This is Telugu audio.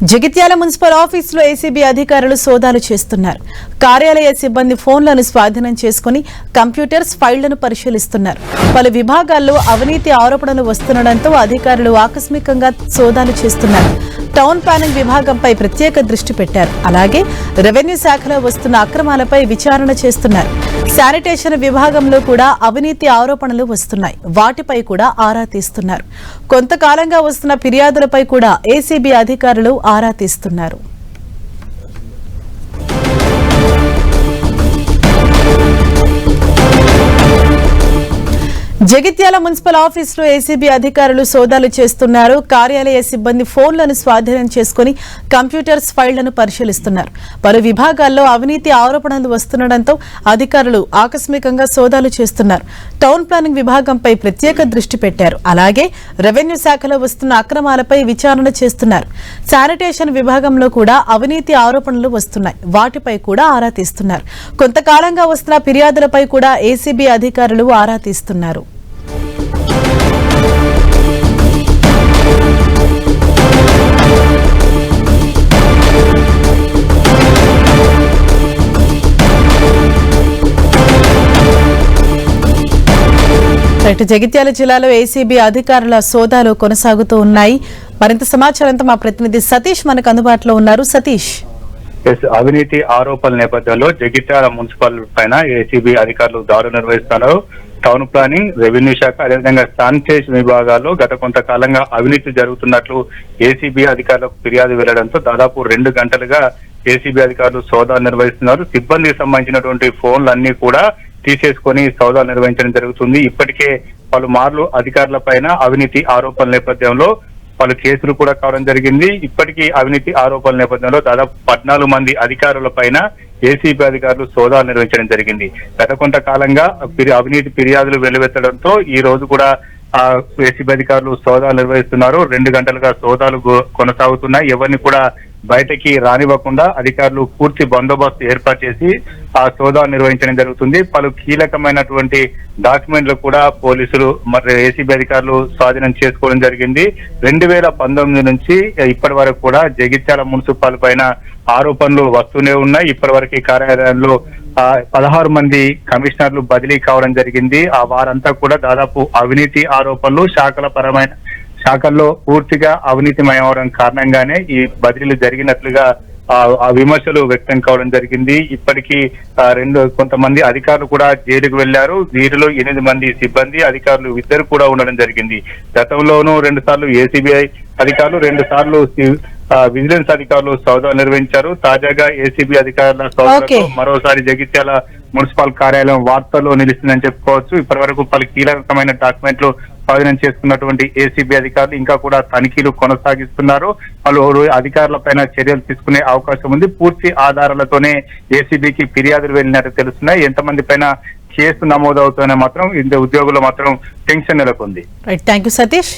జగిత్యాల మున్సిపల్ ఆఫీసులో ఏసీబీ అధికారులు సోదాలు చేస్తున్నారు. కార్యాలయ సిబ్బంది ఫోన్లను స్వాధీనం చేసుకుని కంప్యూటర్స్ ఫైళ్లను పరిశీలిస్తున్నారు. పలు విభాగాల్లో అవినీతి ఆరోపణలు వస్తుండటంతో అధికారులు ఆకస్మికంగా సోదాలు చేస్తున్నారు. టౌన్ ప్లానింగ్ విభాగంపై ప్రత్యేక దృష్టి పెట్టారు. అలాగే రెవెన్యూ శాఖలో వస్తున్న అక్రమాలపై విచారణ చేస్తున్నారు. శానిటేషన్ విభాగంలో కూడా అవినీతి ఆరోపణలు వస్తున్నాయి. వాటిపై కూడా ఆరా తీస్తున్నారు. కొంతకాలంగా వస్తున్న ఫిర్యాదులపై కూడా ఏసీబీ అధికారులు ఆరా తీస్తున్నారు. జగిత్యాల మున్సిపల్ ఆఫీసులో ఏసీబీ అధికారులు సోదాలు చేస్తున్నారు. కార్యాలయ సిబ్బంది ఫోన్లను స్వాధీనం చేసుకుని కంప్యూటర్స్ ఫైళ్లను పరిశీలిస్తున్నారు. పలు విభాగాల్లో అవినీతి ఆరోపణలు వస్తుండటంతో అధికారులు ఆకస్మికంగా సోదాలు చేస్తున్నారు. టౌన్ ప్లానింగ్ విభాగంపై ప్రత్యేక దృష్టి పెట్టారు. అలాగే రెవెన్యూ శాఖలో వస్తున్న అక్రమాలపై విచారణ చేస్తున్నారు. శానిటేషన్ విభాగంలో కూడా అవినీతి ఆరోపణలు వస్తున్నాయి. వాటిపై కూడా ఆరా తీస్తున్నారు. కొంతకాలంగా వస్తున్న ఫిర్యాదులపై కూడా ఏసీబీ అధికారులు ఆరా తీస్తున్నారు. జగిత్యాల జిల్లాలో ఏసీబీ అధికారుల సోదాలు కొనసాగుతూ ఉన్నాయి. మరింత సమాచారంతో మా ప్రతినిధి సతీష్ మనకు అందుబాటులో ఉన్నారు. సతీష్, అవినీతి ఆరోపణల నేపథ్యంలో జగిత్యాల మున్సిపల్ పైన ఏసీబీ అధికారులు దాడులు నిర్వహిస్తున్నారు. టౌన్ ప్లానింగ్, రెవెన్యూ శాఖ, అదేవిధంగా శానిటేషన్ విభాగాల్లో గత కొంతకాలంగా అవినీతి జరుగుతున్నట్లు ఏసీబీ అధికారులకు ఫిర్యాదు వెళ్లడంతో దాదాపు 2 గంటలుగా ఏసీబీ అధికారులు సోదాలు నిర్వహిస్తున్నారు. సిబ్బందికి సంబంధించినటువంటి ఫోన్లన్నీ కూడా తీసేసుకొని సోదాలు నిర్వహించడం జరుగుతుంది. ఇప్పటికే పలుమార్లు అధికారుల పైన అవినీతి ఆరోపణల నేపథ్యంలో పలు కేసులు కూడా కావడం జరిగింది. ఇప్పటికీ అవినీతి ఆరోపణల నేపథ్యంలో దాదాపు 14 మంది అధికారుల పైన ఏసీబీ అధికారులు సోదాలు నిర్వహించడం జరిగింది. గత కొంతకాలంగా అవినీతి ఫిర్యాదులు వెల్లువెత్తడంతో ఈ రోజు కూడా ఏసీబీ అధికారులు సోదాలు నిర్వహిస్తున్నారు. 2 గంటలుగా సోదాలు కొనసాగుతున్నాయి. ఎవరిని కూడా బయటకి రానివ్వకుండా అధికారులు పూర్తి బందోబస్తు ఏర్పాటు చేసి ఆ సోదాలు నిర్వహించడం జరుగుతుంది. పలు కీలకమైనటువంటి డాక్యుమెంట్లు కూడా పోలీసులు మరి ఏసీబీ అధికారులు స్వాధీనం చేసుకోవడం జరిగింది. 2019 నుంచి ఇప్పటి వరకు కూడా జగిత్యాల మున్సిపల్ పైన ఆరోపణలు వస్తూనే ఉన్నాయి. ఇప్పటి వరకు కార్యాలయంలో 16 మంది కమిషనర్లు బదిలీ కావడం జరిగింది. వారంతా కూడా దాదాపు అవినీతి ఆరోపణలు, శాఖల్లో పూర్తిగా అవినీతిమయం అవడం కారణంగానే ఈ బదిలీలు జరిగినట్లుగా విమర్శలు వ్యక్తం కావడం జరిగింది. ఇప్పటికీ కొంతమంది అధికారులు కూడా జైలుకు వెళ్లారు. వీరిలో 8 మంది సిబ్బంది, అధికారులు 2 కూడా ఉండడం జరిగింది. గతంలోనూ 2 సార్లు ఏసీబీ అధికారులు, 2 సార్లు విజిలెన్స్ అధికారులు సోదాలు నిర్వహించారు. తాజాగా ఏసీబీ అధికారుల సోదాలతో మరోసారి జగిత్యాల మున్సిపల్ కార్యాలయం వార్తల్లో నిలిచిందని చెప్పుకోవచ్చు. ఇప్పటి వరకు పలు కీలకమైన డాక్యుమెంట్లు స్వాధీనం చేసుకున్నటువంటి ఏసీబీ అధికారులు ఇంకా కూడా తనిఖీలు కొనసాగిస్తున్నారు. పలు అధికారుల పైన చర్యలు తీసుకునే అవకాశం ఉంది. పూర్తి ఆధారాలతోనే ఏసీబీకి ఫిర్యాదులు వెళ్ళినట్టు తెలుస్తున్నాయి. ఎంతమంది పైన కేసు నమోదవుతాయని మాత్రం ఉద్యోగులు మాత్రం టెన్షన్ నెలకొంది. థాంక్యూ సతీష్.